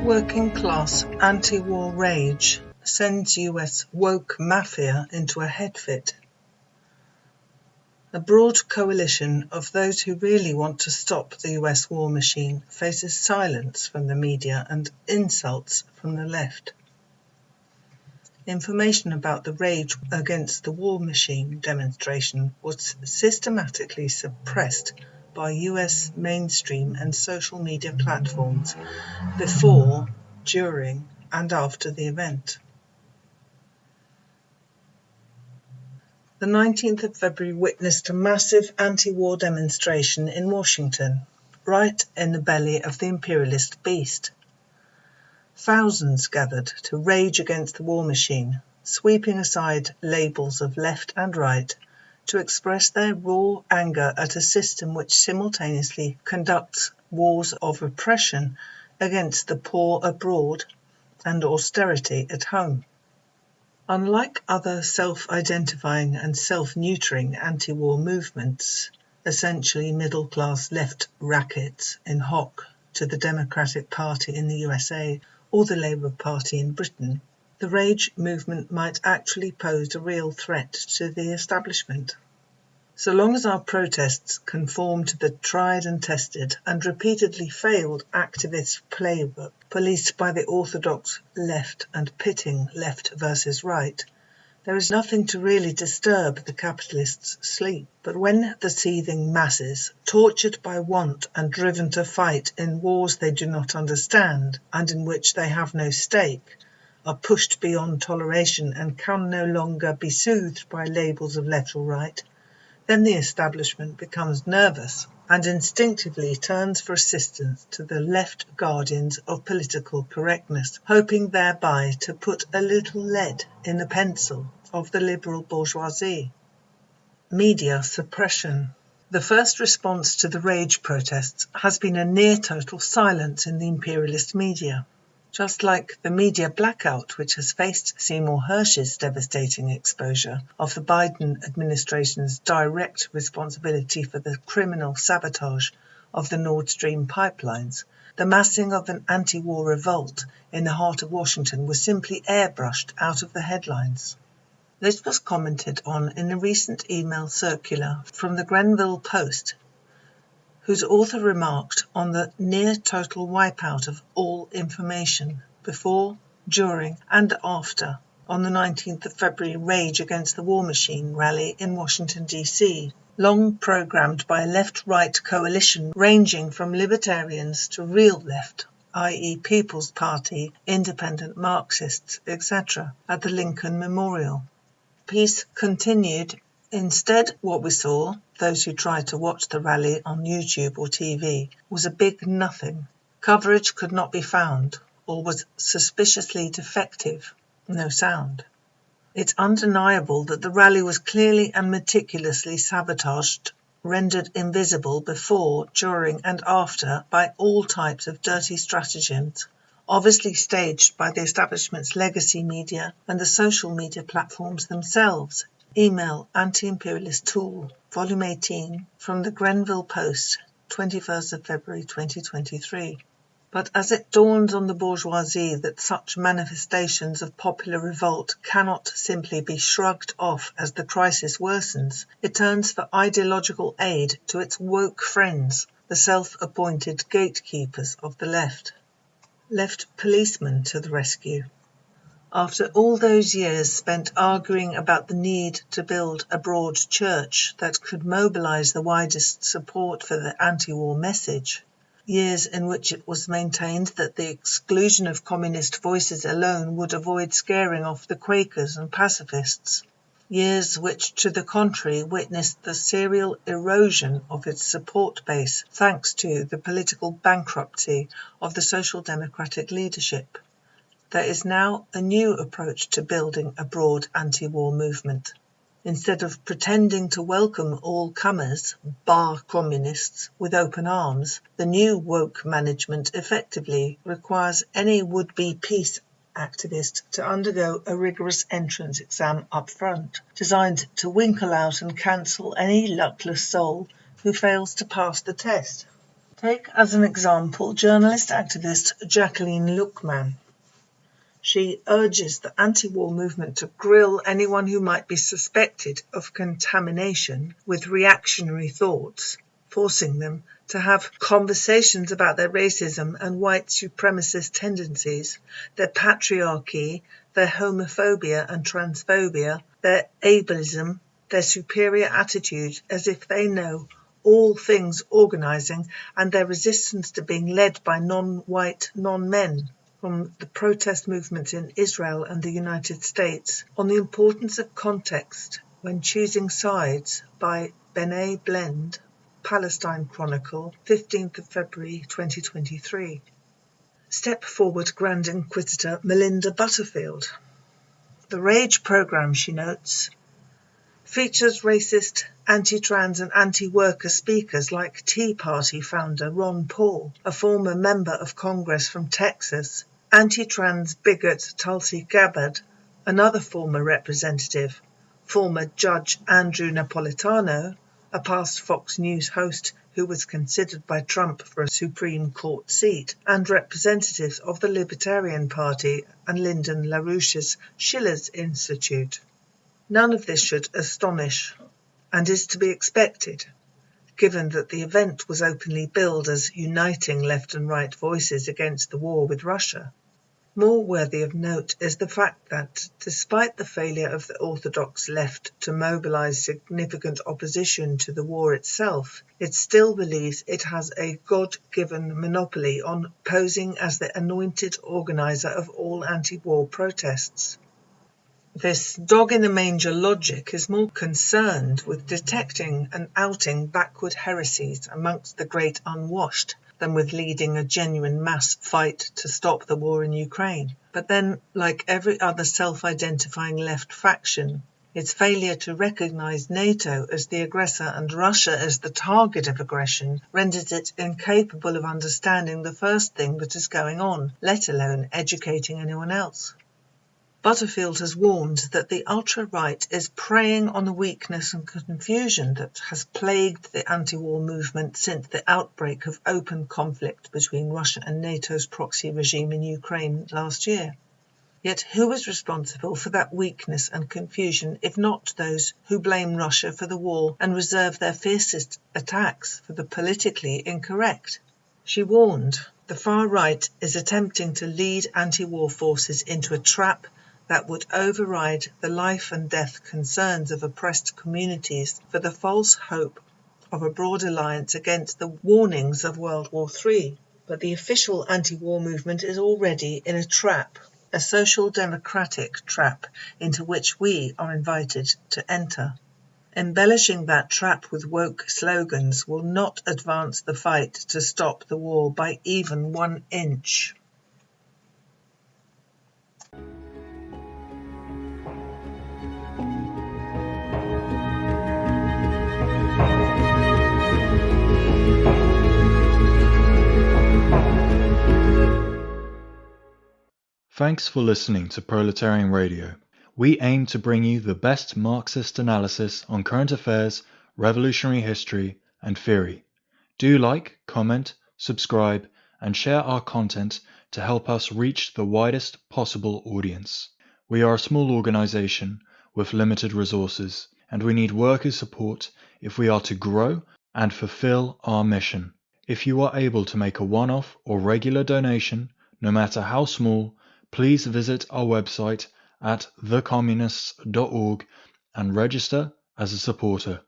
Working-class anti-war rage sends US woke mafia into a head fit. A broad coalition of those who really want to stop the US war machine faces silence from the media and insults from the left. Information about the Rage Against the War Machine demonstration was systematically suppressed by US mainstream and social media platforms before, during, and after the event. The 19th of February witnessed a massive anti-war demonstration in Washington, right in the belly of the imperialist beast. Thousands gathered to rage against the war machine, sweeping aside labels of left and right to express their raw anger at a system which simultaneously conducts wars of oppression against the poor abroad and austerity at home. Unlike other self-identifying and self-neutering anti-war movements, essentially middle-class left rackets in hock to the Democratic Party in the USA or the Labour Party in Britain, the Rage movement might actually pose a real threat to the establishment. So long as our protests conform to the tried and tested and repeatedly failed activist playbook policed by the orthodox left and pitting left versus right, there is nothing to really disturb the capitalists' sleep. But when the seething masses, tortured by want and driven to fight in wars they do not understand and in which they have no stake, are pushed beyond toleration and can no longer be soothed by labels of left or right, then the establishment becomes nervous and instinctively turns for assistance to the left guardians of political correctness, hoping thereby to put a little lead in the pencil of the liberal bourgeoisie. Media suppression. The first response to the rage protests has been a near-total silence in the imperialist media. Just like the media blackout which has faced Seymour Hersh's devastating exposure of the Biden administration's direct responsibility for the criminal sabotage of the Nord Stream pipelines, the massing of an anti-war revolt in the heart of Washington was simply airbrushed out of the headlines. This was commented on in a recent email circular from the Grenville Post, whose author remarked on the near-total wipeout of all information before, during, and after on the 19th of February Rage Against the War Machine rally in Washington, D.C., long programmed by a left-right coalition ranging from libertarians to real left, i.e. People's Party, independent Marxists, etc., at the Lincoln Memorial. Peace continued. Instead, what we saw, those who tried to watch the rally on YouTube or TV, was a big nothing. Coverage could not be found, or was suspiciously defective, no sound. It's undeniable that the rally was clearly and meticulously sabotaged, rendered invisible before, during, and after by all types of dirty stratagems, obviously staged by the establishment's legacy media and the social media platforms themselves. Email Anti-Imperialist Tool, Volume 18, from the Grenville Post, 21st of February 2023. But as it dawns on the bourgeoisie that such manifestations of popular revolt cannot simply be shrugged off as the crisis worsens, it turns for ideological aid to its woke friends, the self-appointed gatekeepers of the left. Left policemen to the rescue. After all those years spent arguing about the need to build a broad church that could mobilize the widest support for the anti-war message, years in which it was maintained that the exclusion of communist voices alone would avoid scaring off the Quakers and pacifists, years which, to the contrary, witnessed the serial erosion of its support base thanks to the political bankruptcy of the social democratic leadership. There is now a new approach to building a broad anti-war movement. Instead of pretending to welcome all comers, bar communists, with open arms, the new woke management effectively requires any would-be peace activist to undergo a rigorous entrance exam up front, designed to winkle out and cancel any luckless soul who fails to pass the test. Take as an example journalist activist Jacqueline Luqman. She urges the anti-war movement to grill anyone who might be suspected of contamination with reactionary thoughts, forcing them to have conversations about their racism and white supremacist tendencies, their patriarchy, their homophobia and transphobia, their ableism, their superior attitude as if they know all things organising, and their resistance to being led by non-white, non-men from the protest movements in Israel and the United States, on the importance of context when choosing sides by B'nai Blend, Palestine Chronicle, 15th of February 2023. Step forward Grand Inquisitor Melinda Butterfield. The Rage programme, she notes, features racist, anti-trans and anti-worker speakers like Tea Party founder Ron Paul, a former member of Congress from Texas, anti-trans bigot Tulsi Gabbard, another former representative, former Judge Andrew Napolitano, a past Fox News host who was considered by Trump for a Supreme Court seat, and representatives of the Libertarian Party and Lyndon LaRouche's Schiller's Institute. None of this should astonish, and is to be expected, given that the event was openly billed as uniting left and right voices against the war with Russia. More worthy of note is the fact that, despite the failure of the orthodox left to mobilize significant opposition to the war itself, it still believes it has a God-given monopoly on posing as the anointed organizer of all anti-war protests. This dog-in-the-manger logic is more concerned with detecting and outing backward heresies amongst the great unwashed than with leading a genuine mass fight to stop the war in Ukraine. But then, like every other self-identifying left faction, its failure to recognize NATO as the aggressor and Russia as the target of aggression renders it incapable of understanding the first thing that is going on, let alone educating anyone else. Butterfield has warned that the ultra-right is preying on the weakness and confusion that has plagued the anti-war movement since the outbreak of open conflict between Russia and NATO's proxy regime in Ukraine last year. Yet who is responsible for that weakness and confusion if not those who blame Russia for the war and reserve their fiercest attacks for the politically incorrect? She warned the far right is attempting to lead anti-war forces into a trap that would override the life and death concerns of oppressed communities for the false hope of a broad alliance against the warnings of World War III. But the official anti-war movement is already in a trap, a social democratic trap into which we are invited to enter. Embellishing that trap with woke slogans will not advance the fight to stop the war by even 1 inch. Thanks for listening to Proletarian Radio. We aim to bring you the best Marxist analysis on current affairs, revolutionary history, and theory. Do like, comment, subscribe, and share our content to help us reach the widest possible audience. We are a small organization with limited resources, and we need workers' support if we are to grow and fulfill our mission. If you are able to make a one-off or regular donation, no matter how small, please visit our website at thecommunists.org and register as a supporter.